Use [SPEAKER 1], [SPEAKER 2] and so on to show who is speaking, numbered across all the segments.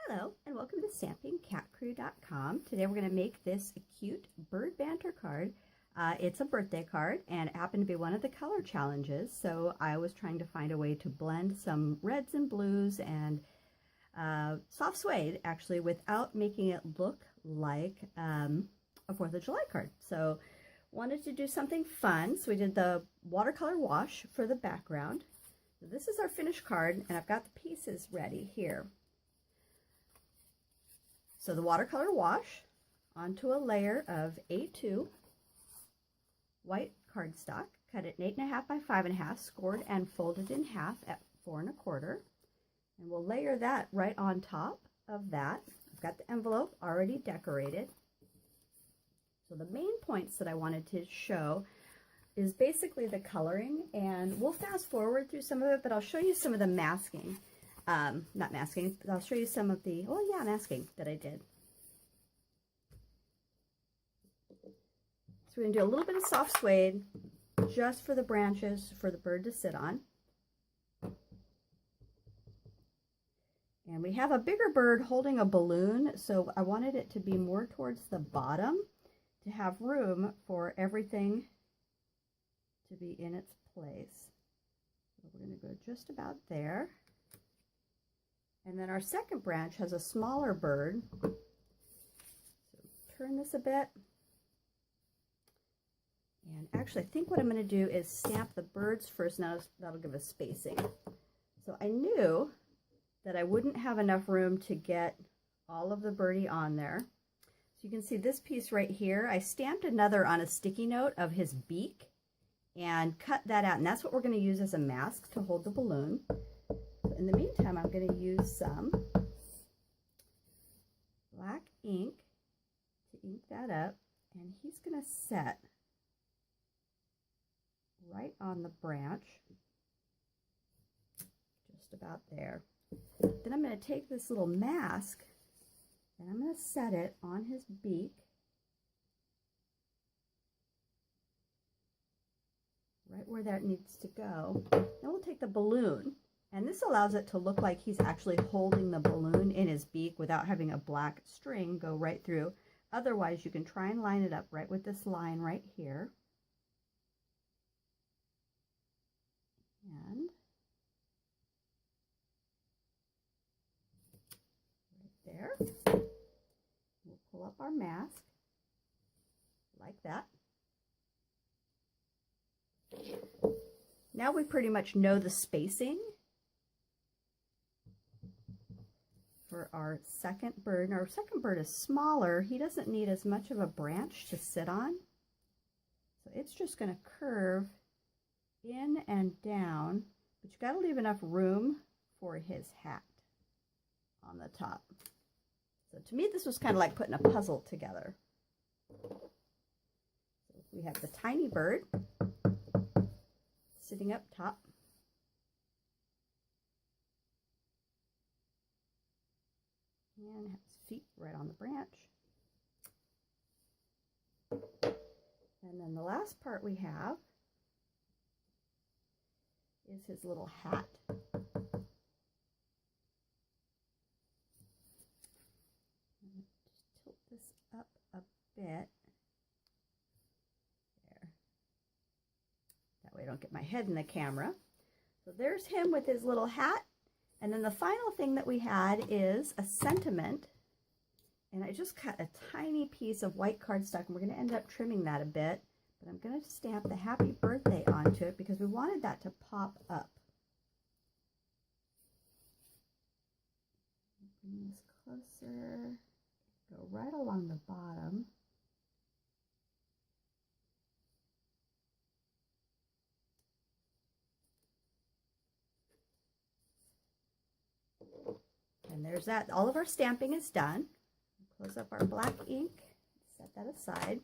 [SPEAKER 1] Hello and welcome to StampingCatCrew.com. Today we're going to make this cute bird banter card. It's a birthday card and it happened to be one of the color challenges, so I was trying to find a way to blend some reds and blues and soft suede actually without making it look like a 4th of July card. So wanted to do something fun, so we did the watercolor wash for the background. So this is our finished card and I've got the pieces ready here. So the watercolor wash onto a layer of A2 white cardstock, cut it 8.5 by 5.5, scored and folded in half at 4 1/4. And we'll layer that right on top of that. I've got the envelope already decorated. So the main points that I wanted to show is basically the coloring, and we'll fast forward through some of it, but I'll show you some of the masking. Not masking, but I'll show you some of the, masking that I did. So we're going to do a little bit of soft suede just for the branches for the bird to sit on. And we have a bigger bird holding a balloon, so I wanted it to be more towards the bottom to have room for everything to be in its place. So we're going to go just about there. And then our second branch has a smaller bird. So turn this a bit. And actually, I think what I'm going to do is stamp the birds first. Now that'll give us spacing. So I knew that I wouldn't have enough room to get all of the birdie on there. So you can see this piece right here. I stamped another on a sticky note of his beak and cut that out. And that's what we're going to use as a mask to hold the balloon. In the meantime, I'm going to use some black ink to ink that up, and he's going to set right on the branch, just about there. Then I'm going to take this little mask and I'm going to set it on his beak, right where that needs to go. Then we'll take the balloon. And this allows it to look like he's actually holding the balloon in his beak without having a black string go right through. Otherwise, you can try and line it up right with this line right here. And right there. We'll pull up our mask like that. Now we pretty much know the spacing for our second bird. Our second bird is smaller. He doesn't need as much of a branch to sit on. So it's just going to curve in and down, but you got to leave enough room for his hat on the top. So to me, this was kind of like putting a puzzle together. So we have the tiny bird sitting up top. And have his feet right on the branch. And then the last part we have is his little hat. Just tilt this up a bit. There. That way I don't get my head in the camera. So there's him with his little hat. And then the final thing that we had is a sentiment, and I just cut a tiny piece of white cardstock, and we're going to end up trimming that a bit, but I'm going to stamp the happy birthday onto it because we wanted that to pop up. Bring this closer, go right along the bottom. And there's that. All of our stamping is done. Close up our black ink, set that aside.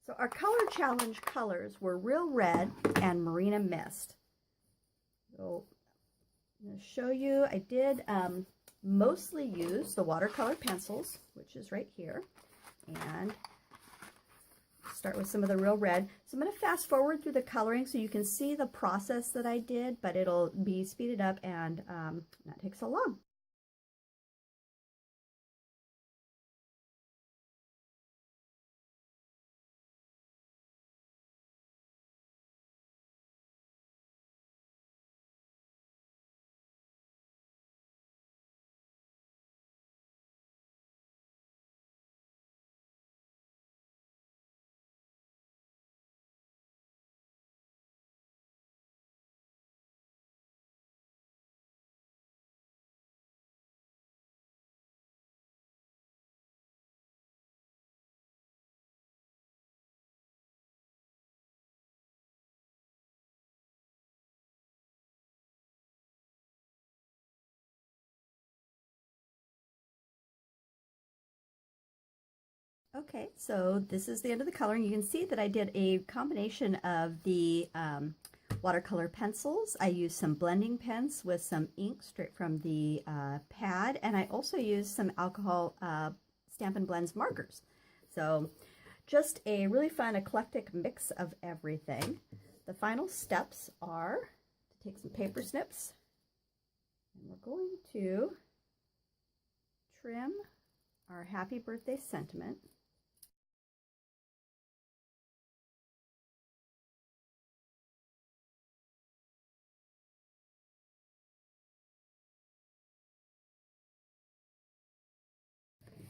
[SPEAKER 1] So our color challenge colors were Real Red and Marina Mist. So I'm going to show you, I did mostly use the watercolor pencils, which is right here, and start with some of the Real Red. So I'm going to fast forward through the coloring so you can see the process that I did, but it'll be speeded up and not take so long. Okay, so this is the end of the coloring. You can see that I did a combination of the watercolor pencils. I used some blending pens with some ink straight from the pad, and I also used some alcohol Stampin' Blends markers. So just a really fun eclectic mix of everything. The final steps are to take some paper snips, and we're going to trim our happy birthday sentiment.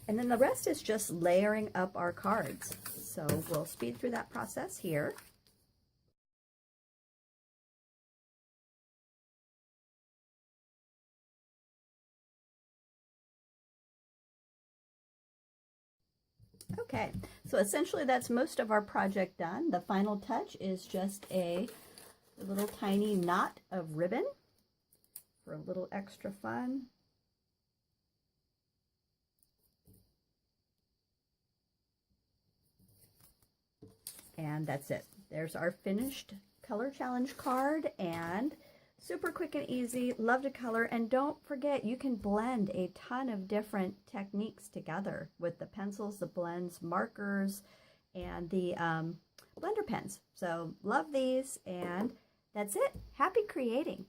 [SPEAKER 1] And then the rest is just layering up our cards. So we'll speed through that process here. Okay, so essentially that's most of our project done. The final touch is just a little tiny knot of ribbon for a little extra fun. And that's it. There's our finished color challenge card, and super quick and easy. Love to color, and don't forget you can blend a ton of different techniques together with the pencils, the blends, markers, and the blender pens. So love these, and that's it. Happy creating.